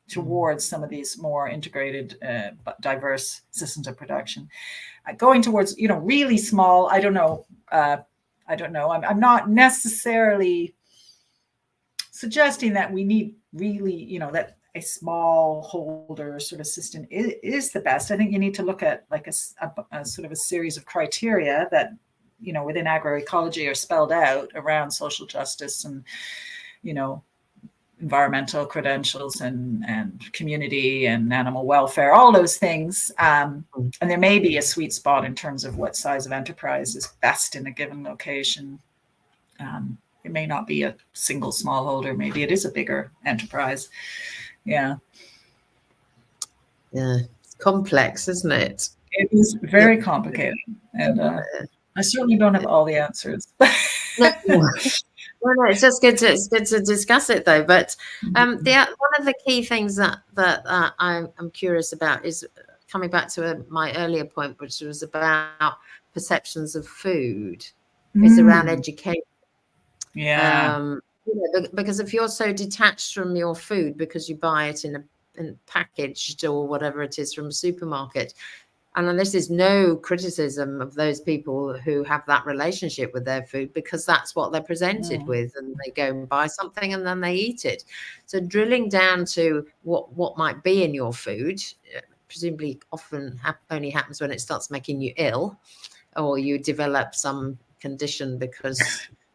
towards some of these more integrated, diverse systems of production. Going towards, really small, I don't know. I'm not necessarily suggesting that we need really, that a small holder sort of system is the best. I think you need to look at like a sort of a series of criteria that, within agroecology are spelled out around social justice and, environmental credentials and community and animal welfare, all those things. And there may be a sweet spot in terms of what size of enterprise is best in a given location. It may not be a single smallholder. Maybe it is a bigger enterprise. Yeah. Yeah, it's complex, isn't it? It is Yeah. very complicated, and I certainly don't have all the answers. No, well, no, it's just good to discuss it though. But one of the key things that I'm curious about is coming back to my earlier point, which was about perceptions of food, is around education. Yeah. Because if you're so detached from your food because you buy it in packaged or whatever it is from a supermarket, and this is no criticism of those people who have that relationship with their food, because that's what they're presented with, and they go and buy something and then they eat it. So drilling down to what might be in your food, presumably often only happens when it starts making you ill, or you develop some condition because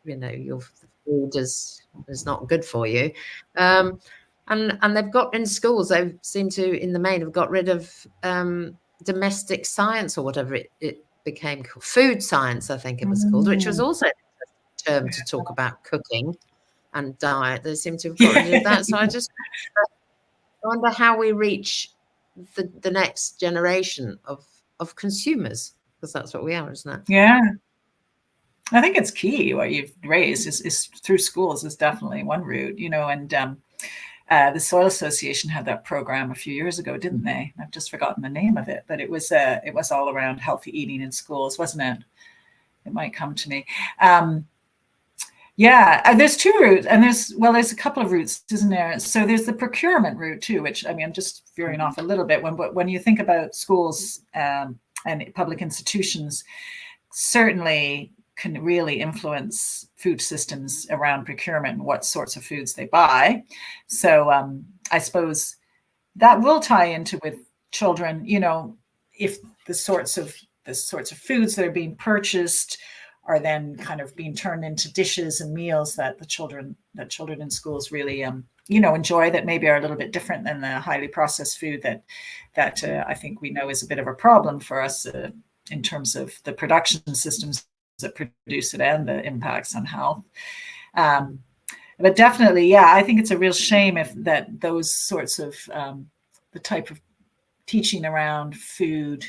your food is not good for you. And they've got in schools, they seem to, in the main, have got rid of domestic science, or whatever it became called, food science, I think it was called, which was also a term to talk about cooking and diet. They seem to have got rid of that. So I just wonder how we reach the next generation of consumers, because that's what we are, isn't it? Yeah. I think it's key what you've raised is through schools is definitely one route, and the Soil Association had that program a few years ago, didn't they? I've just forgotten the name of it, but it was all around healthy eating in schools, wasn't it? It might come to me. Yeah, there's two routes, and there's a couple of routes, isn't there? So there's the procurement route too, which, I mean, I'm just veering off a little bit. When you think about schools and public institutions, certainly can really influence food systems around procurement and what sorts of foods they buy. So I suppose that will tie into with children, if the sorts of foods that are being purchased are then kind of being turned into dishes and meals that children in schools really enjoy, that maybe are a little bit different than the highly processed food that I think we know is a bit of a problem for us in terms of the production systems that produce it and the impacts on health. But definitely, yeah, I think it's a real shame if that those sorts of the type of teaching around food,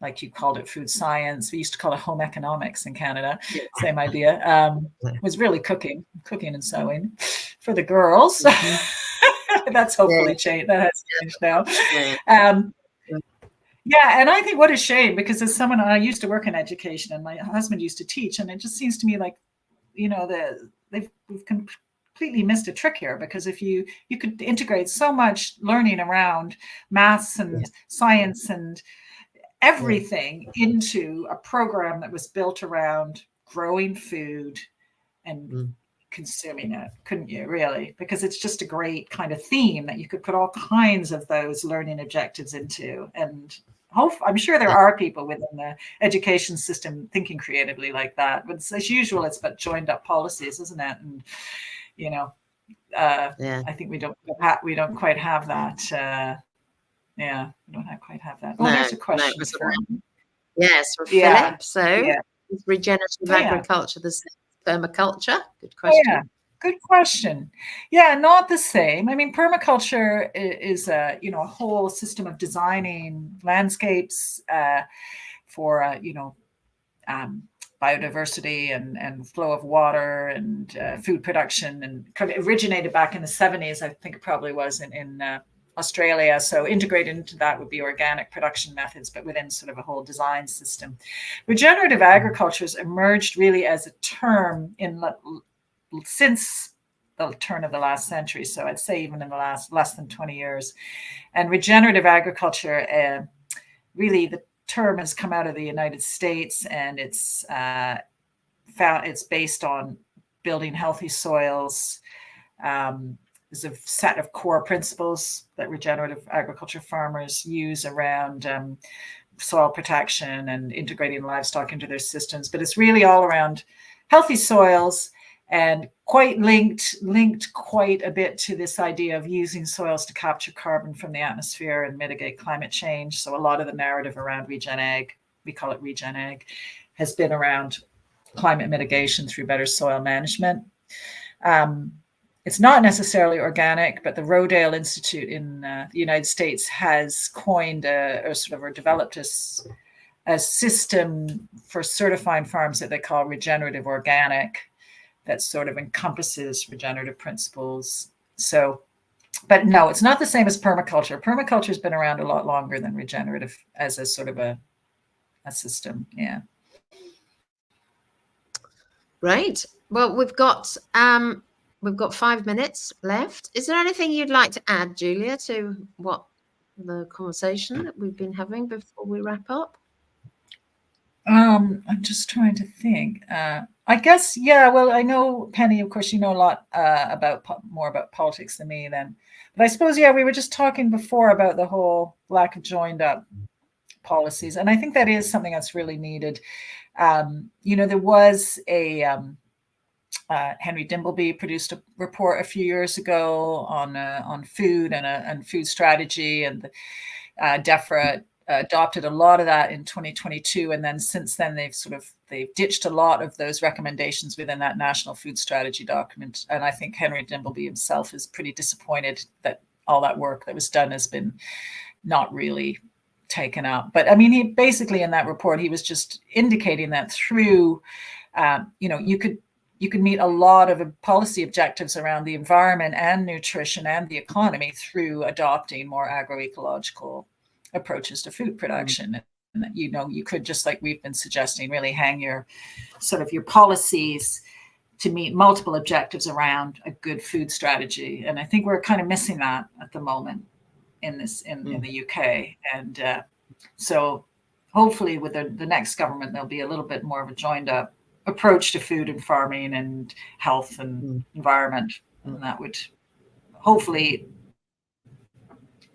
like you called it food science, we used to call it home economics in Canada, same idea, was really cooking and sewing for the girls. That's hopefully changed. That has changed now. Yeah, and I think what a shame, because as someone, I used to work in education and my husband used to teach, and it just seems to me like, we've completely missed a trick here, because if you could integrate so much learning around maths and science and everything into a program that was built around growing food and consuming it, couldn't you, really? Because it's just a great kind of theme that you could put all kinds of those learning objectives into. And I'm sure there are people within the education system thinking creatively like that. But as usual, it's but joined up policies, isn't it? And I think we don't quite have that. We don't quite have that. Oh, there's a question from Philip. So is regenerative agriculture the same as permaculture? Good question. Good question. Yeah, not the same. I mean, permaculture is a whole system of designing landscapes for biodiversity and flow of water and food production, and kind of originated back in the 70s, I think it probably was in Australia. So integrated into that would be organic production methods, but within sort of a whole design system. Regenerative agriculture has emerged really as a term since the turn of the last century. So I'd say even in the less than 20 years. And regenerative agriculture, really the term has come out of the United States, and it's based on building healthy soils. There's a set of core principles that regenerative agriculture farmers use around soil protection and integrating livestock into their systems. But it's really all around healthy soils, and quite linked quite a bit to this idea of using soils to capture carbon from the atmosphere and mitigate climate change. So a lot of the narrative around Regen Ag, we call it Regen Ag, has been around climate mitigation through better soil management. it's not necessarily organic, but the Rodale Institute in the United States has coined or developed a system for certifying farms that they call regenerative organic, that sort of encompasses regenerative principles. So, but no, it's not the same as permaculture. Permaculture has been around a lot longer than regenerative as a sort of a system. Yeah. Great. Well, we've got 5 minutes left. Is there anything you'd like to add, Julia, to what the conversation that we've been having before we wrap up? I'm just trying to think. I guess, yeah. Well, I know, Penny, of course, you know a lot more about politics than me. Then, but I suppose, yeah, we were just talking before about the whole lack of joined up policies, and I think that is something that's really needed. There was a Henry Dimbleby produced a report a few years ago on food and food strategy, and DEFRA adopted a lot of that in 2022, and then since then they've ditched a lot of those recommendations within that national food strategy document. And I think Henry Dimbleby himself is pretty disappointed that all that work that was done has been not really taken up. But I mean, he basically in that report, he was just indicating that through you could meet a lot of policy objectives around the environment and nutrition and the economy through adopting more agroecological approaches to food production. And that, you could, just like we've been suggesting, really hang your policies to meet multiple objectives around a good food strategy. And I think we're kind of missing that at the moment in the UK. And so hopefully with the next government, there'll be a little bit more of a joined up approach to food and farming and health and environment. And that would hopefully,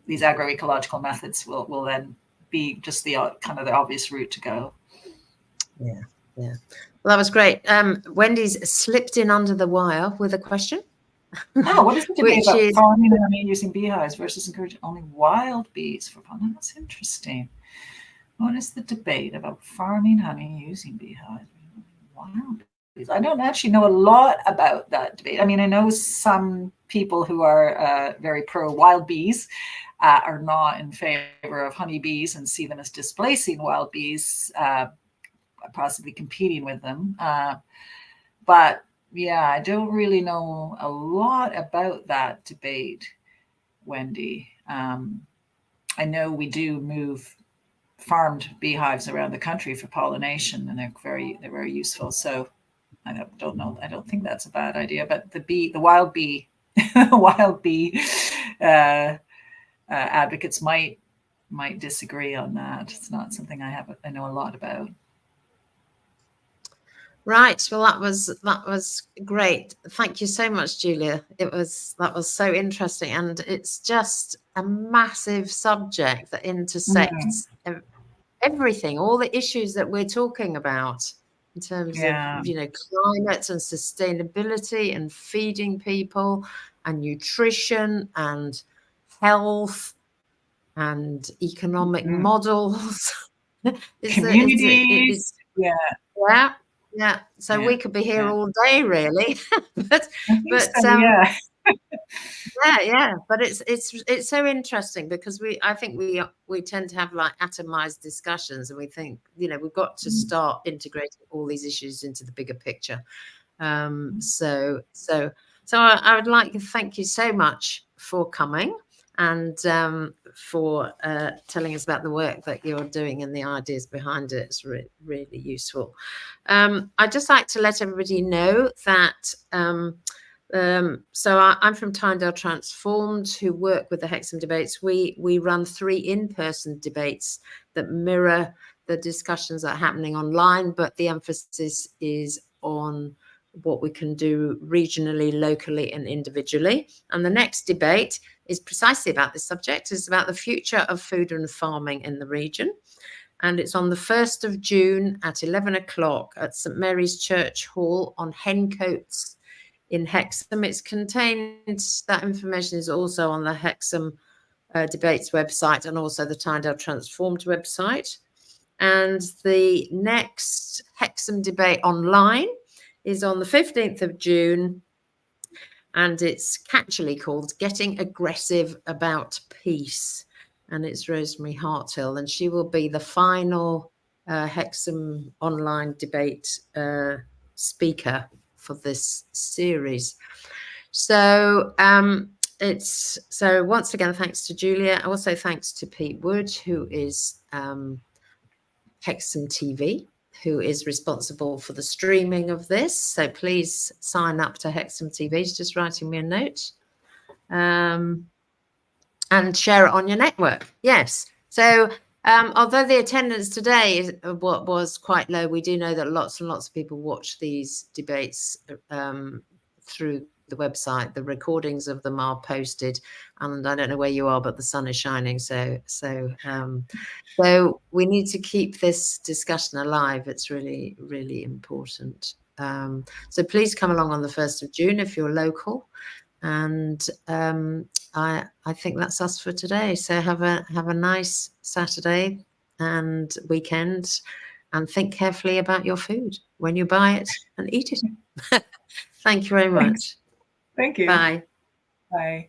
these agroecological methods will then be just the kind of the obvious route to go. Yeah. Well, that was great. Wendy's slipped in under the wire with a question. Oh, what is the debate about farming and using beehives versus encouraging only wild bees for pollen? That's interesting. What is the debate about farming honey using beehives? Wild bees. I don't actually know a lot about that debate. I mean, I know some people who are very pro wild bees are not in favor of honeybees and see them as displacing wild bees, possibly competing with them. But yeah, I don't really know a lot about that debate, Wendy. I know we do move farmed beehives around the country for pollination, and they're very useful. So I don't know. I don't think that's a bad idea. But the wild bee advocates might disagree on that. It's not something I know a lot about. Right. Well, that was great. Thank you so much, Julia. That was so interesting, and it's just a massive subject that intersects everything, all the issues that we're talking about in terms of climate and sustainability and feeding people and nutrition and health and economic models. Communities. Yeah. So we could be here all day, really. But it's so interesting because I think we tend to have like atomized discussions, and we think we've got to start integrating all these issues into the bigger picture. So I would like to thank you so much for coming and for telling us about the work that you're doing and the ideas behind it. It's really useful. I'd just like to let everybody know that so I'm from Tyndale Transformed, who work with the Hexham debates. We run 3 in-person debates that mirror the discussions that are happening online, but the emphasis is on what we can do regionally, locally, and individually. And the next debate is precisely about this subject. It's about the future of food and farming in the region. And it's on the 1st of June at 11 o'clock at St Mary's Church Hall on Hencoats in Hexham. That information is also on the Hexham Debates website and also the Tyndale Transformed website. And the next Hexham debate online is on the 15th of June and it's catchily called Getting Aggressive About Peace. And it's Rosemary Harthill, and she will be the final Hexham online debate speaker for this series. So once again, thanks to Julia. Also thanks to Pete Wood, who is Hexham TV, who is responsible for the streaming of this. So please sign up to Hexham TV. He's just writing me a note. And share it on your network. Yes. So although the attendance today is what was quite low, we do know that lots and lots of people watch these debates through the website. The recordings of them are posted, and I don't know where you are, but the sun is shining. So we need to keep this discussion alive. It's really, really important. So please come along on the 1st of June if you're local. And I think that's us for today. So have a nice Saturday and weekend, and think carefully about your food when you buy it and eat it. Thank you very much. Thank you. Bye. Bye.